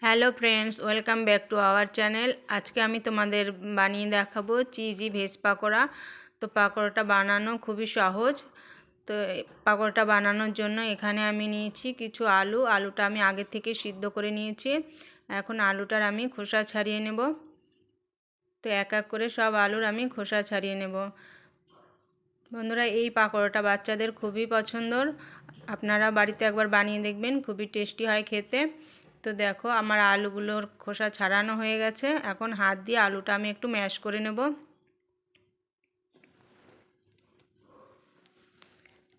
Hello friends, welcome back to our channel. আজকে আমি তোমাদের বানিয়ে দেখাবো চিজি ভেজ পাকোড়া। তো পাকোড়াটা বানানো খুবই সহজ। তো পাকোড়াটা বানানোর জন্য এখানে আমি নিয়েছি কিছু আলুটা আমি আগে থেকে সিদ্ধ করে নিয়েছি। এখন আলুটার আমি খোসা ছাড়িয়ে নেব। তো এক এক করে সব আলুর আমি খোসা ছাড়িয়ে নেব। বন্ধুরা, এই পাকোড়াটা বাচ্চাদের খুবই পছন্দর। আপনারা বাড়িতে একবার বানিয়ে দেখবেন, খুবই টেস্টি হয় খেতে। তো দেখো, আমার আলুগুলোর খোসা ছাড়ানো হয়ে গেছে। এখন হাত দিয়ে আলুটা আমি একটু ম্যাশ করে নেব।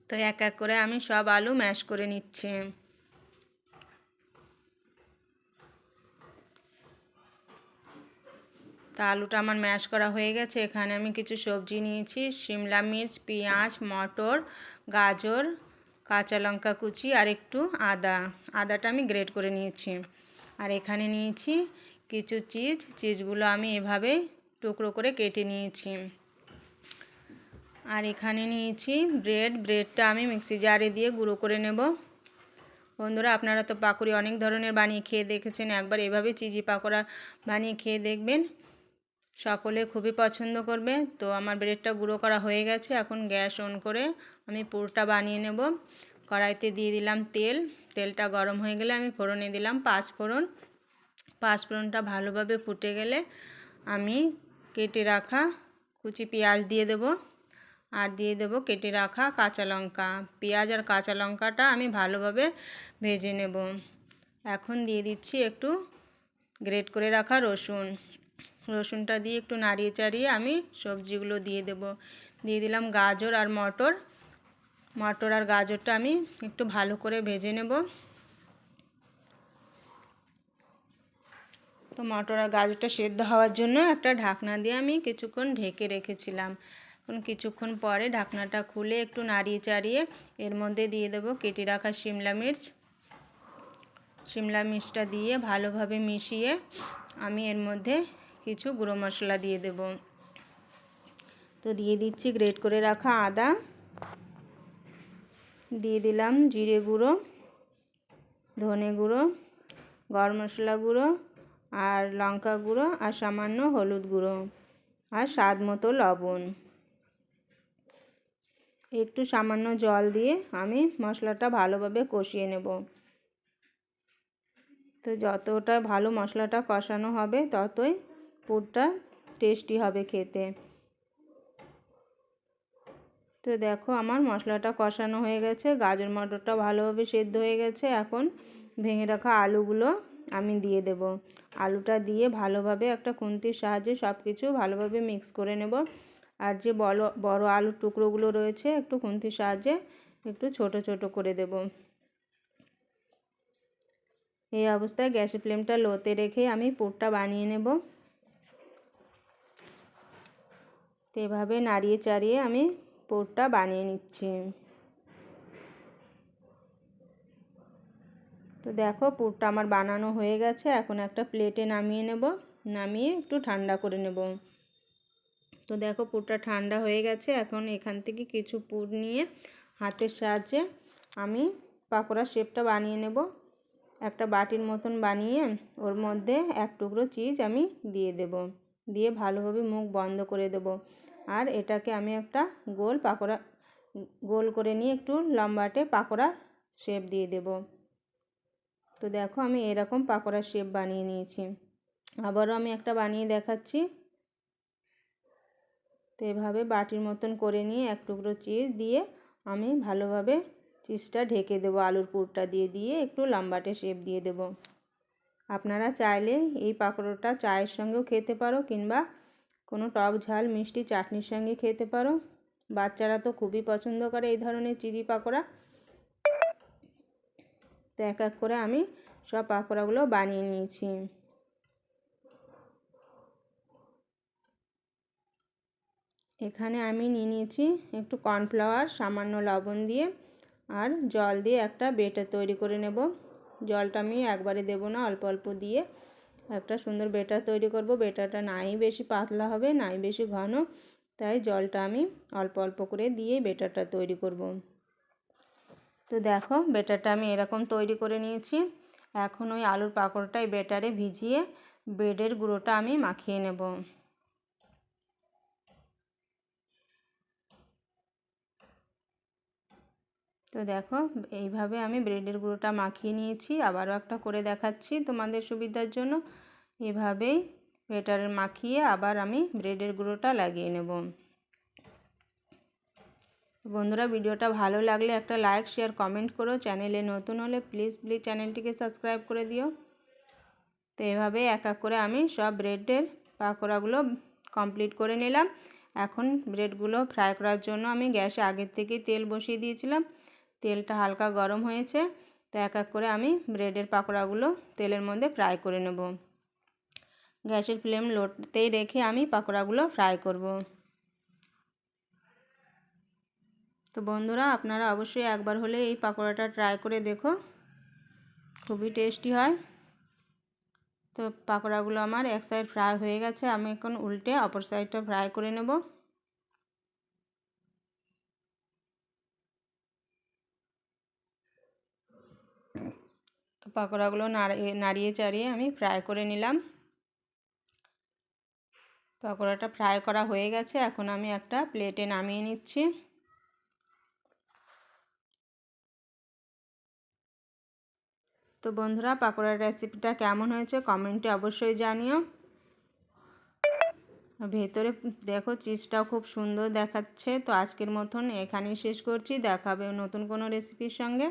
তো এক এক করে আমি সব আলু ম্যাশ করে নিচ্ছি। তা আলুটা আমার ম্যাশ করা হয়ে গেছে। এখানে আমি কিছু সবজি নিয়েছি, শিমলা মির্চ, পেঁয়াজ, মটর, গাজর, কাঁচা লঙ্কা কুচি আর একটু আদাটা আমি গ্রেট করে নিয়েছি। আর এখানে নিয়েছি কিছু চিজগুলো আমি এভাবে টুকরো করে কেটে নিয়েছি। আর এখানে নিয়েছি ব্রেডটা আমি মিক্সি জারে দিয়ে গুঁড়ো করে নেব। বন্ধুরা, আপনারা তো পাকোড়ি অনেক ধরনের বানিয়ে খেয়ে দেখেছেন, একবার এভাবে চিজি পাকোড়া বানিয়ে খেয়ে দেখবেন, সকলে খুবই পছন্দ করবে। তো আমার ব্রেডটা গুঁড়ো করা হয়ে গেছে। এখন গ্যাস অন করে আমি পুরটা বানিয়ে নেব। কড়াইতে দিয়ে দিলাম তেলটা গরম হয়ে গেলে আমি ফোড়নে দিলাম পাঁচফোড়নটা ভালোভাবে ফুটে গেলে আমি কেটে রাখা কুচি পেঁয়াজ দিয়ে দেব, আর দিয়ে দেব কেটে রাখা কাঁচা লঙ্কা। পেঁয়াজ আর কাঁচা লঙ্কাটা আমি ভালোভাবে ভেজে নেব। এখন দিয়ে দিচ্ছি একটু গ্রেট করে রাখা রসুনটা দিয়ে একটু নাড়িয়ে চাড়িয়ে আমি সবজিগুলো দিয়ে দেব। দিয়ে দিলাম গাজর আর মটর আর গাজরটা আমি একটু ভালো করে ভেজে নেব। তো মটর আর গাজরটা সেদ্ধ হওয়ার জন্য একটা ঢাকনা দিয়ে আমি কিছুক্ষণ ঢেকে রেখেছিলাম। এখন কিছুক্ষণ পরে ঢাকনাটা খুলে একটু নাড়িয়ে চাড়িয়ে এর মধ্যে দিয়ে দেব কেটে রাখা শিমলা মির্চটা দিয়ে ভালোভাবে মিশিয়ে আমি এর মধ্যে কিছু গুঁড়ো মশলা দিয়ে দেব। তো দিয়ে দিচ্ছি গ্রেট করে রাখা আদা, দিয়ে দিলাম জিরে গুঁড়ো, ধনে গুঁড়ো, গরম মশলা গুঁড়ো আর লঙ্কা গুঁড়ো আর সামান্য হলুদ গুঁড়ো আর স্বাদ মতো লবণ। একটু সামান্য জল দিয়ে আমি মশলাটা ভালোভাবে কষিয়ে নেব। তো যতটা ভালো মশলাটা কষানো হবে ততই পুরটা টেস্টি হবে খেতে। তো দেখো, আমার মশলাটা কষানো হয়ে গেছে, গাজর মটরটা ভালোভাবে সেদ্ধ হয়ে গেছে। এখন ভেঙে রাখা আলুগুলো আমি দিয়ে দেব। আলুটা দিয়ে ভালোভাবে একটা খুন্তির সাহায্যে সব কিছু ভালোভাবে মিক্স করে নেব। আর যে বড় আলুর টুকরোগুলো রয়েছে একটু খুন্তির সাহায্যে একটু ছোট ছোট করে দেব। এই অবস্থায় গ্যাসের ফ্লেমটা লোতে রেখে আমি পুরটা বানিয়ে নেব। তো এভাবে নাড়িয়ে চাড়িয়ে আমি পুরটা বানিয়ে নিচ্ছি। তো দেখো, পুরটা আমার বানানো হয়ে গেছে। এখন একটা প্লেটে নামিয়ে নেব, নামিয়ে একটু ঠান্ডা করে নেব। তো দেখো, পুরটা ঠান্ডা হয়ে গেছে। এখন এখান থেকে কিছু পুর নিয়ে হাতের সাহায্যে আমি পাকোড়ার শেপটা বানিয়ে নেব। একটা বাটির মতন বানিয়ে ওর মধ্যে এক টুকরো চিজ আমি দিয়ে দেব, দিয়ে ভালোভাবে মুখ বন্ধ করে দেব। আর এটাকে আমি একটা গোল করে নিয়ে একটু লম্বাটে পাকোড়া শেপ দিয়ে দেব। তো দেখো, আমি এরকম পাকোড়ার শেপ বানিয়ে নিয়েছি। আবারও আমি একটা বানিয়ে দেখাচ্ছি। তো এভাবে বাটির মতন করে নিয়ে এক টুকরো চিজ দিয়ে আমি ভালোভাবে চিজটা ঢেকে দেবো, আলুর পুরটা দিয়ে একটু লম্বাটে শেপ দিয়ে দেব। আপনারা চাইলে এই পাকোড়াটা চায়ের সঙ্গেও খেতে পারো, কিংবা কোনো টক ঝাল মিষ্টি চাটনির সঙ্গে খেতে পারো। বাচ্চারা তো খুবই পছন্দ করে এই ধরনের চিজি পাকোড়া। তো এক এক করে আমি সব পাকোড়াগুলো বানিয়ে নিয়েছি। এখানে আমি নিয়ে নিয়েছি একটু কর্নফ্লাওয়ার, সামান্য লবণ দিয়ে আর জল দিয়ে একটা বেটার তৈরি করে নেব। জলটা আমি একবারে দেব না, অল্প অল্প দিয়ে একটা সুন্দর বেটার তৈরি করব। বেটারটা নাই বেশি পাতলা হবে, নাই বেশি ঘন, তাই জলটা আমি অল্প অল্প করে দিয়ে বেটারটা তৈরি করব। তো দেখো, বেটারটা আমি এরকম তৈরি করে নিয়েছি। এখন ওই আলুর পাকোড়াটা এই ব্যাটারে ভিজিয়ে ব্রেডের গুঁড়োটা আমি মাখিয়ে নেব। তো দেখো এইভাবে আমি ব্রেডের গুঁড়োটা মাখিয়ে নিয়েছি। আবারও একটা করে দেখাচ্ছি তোমাদের সুবিধার জন্য। এভাবেই ব্যাটারে মাখিয়ে আবার আমি ব্রেডের গুঁড়োটা লাগিয়ে নেব। বন্ধুরা, ভিডিওটা ভালো লাগলে একটা লাইক শেয়ার কমেন্ট করো। চ্যানেলে নতুন হলে প্লিজ চ্যানেলটিকে সাবস্ক্রাইব করে দিও। তো এভাবে এক এক করে আমি সব ব্রেডের পাকোড়াগুলো কমপ্লিট করে নিলাম। এখন ব্রেডগুলো ফ্রাই করার জন্য আমি গ্যাসে আগের থেকেই তেল বসিয়ে দিয়েছিলাম। তেলটা হালকা গরম হয়েছে। তো এক এক করে আমি ব্রেডের পাকোড়াগুলো তেলের মধ্যে ফ্রাই করে নেব। গ্যাসের ফ্লেম লোতেই রেখে আমি পাকোড়াগুলো ফ্রাই করব। তো বন্ধুরা, আপনারা অবশ্যই একবার হলে এই পাকোড়াটা ট্রাই করে দেখো, খুবই টেস্টি হয়। তো পাকোড়াগুলো আমার এক সাইড ফ্রাই হয়ে গেছে, আমি এখন উল্টে অপর সাইডটা ফ্রাই করে নেব। তো পাকোড়াগুলো নাড়িয়ে চাড়িয়ে আমি ফ্রাই করে নিলাম। পাকোড়াটা ফ্রাই করা হয়ে গেছে, এখন আমি একটা প্লেটে নামিয়ে নিচ্ছি। তো বন্ধুরা, পাকোড়ার রেসিপিটা কেমন হয়েছে কমেন্টে অবশ্যই জানিও। ভেতরে দেখো চিজটাও খুব সুন্দর দেখাচ্ছে। তো আজকের মতন এখানেই শেষ করছি, দেখা হবে নতুন কোনো রেসিপির সঙ্গে।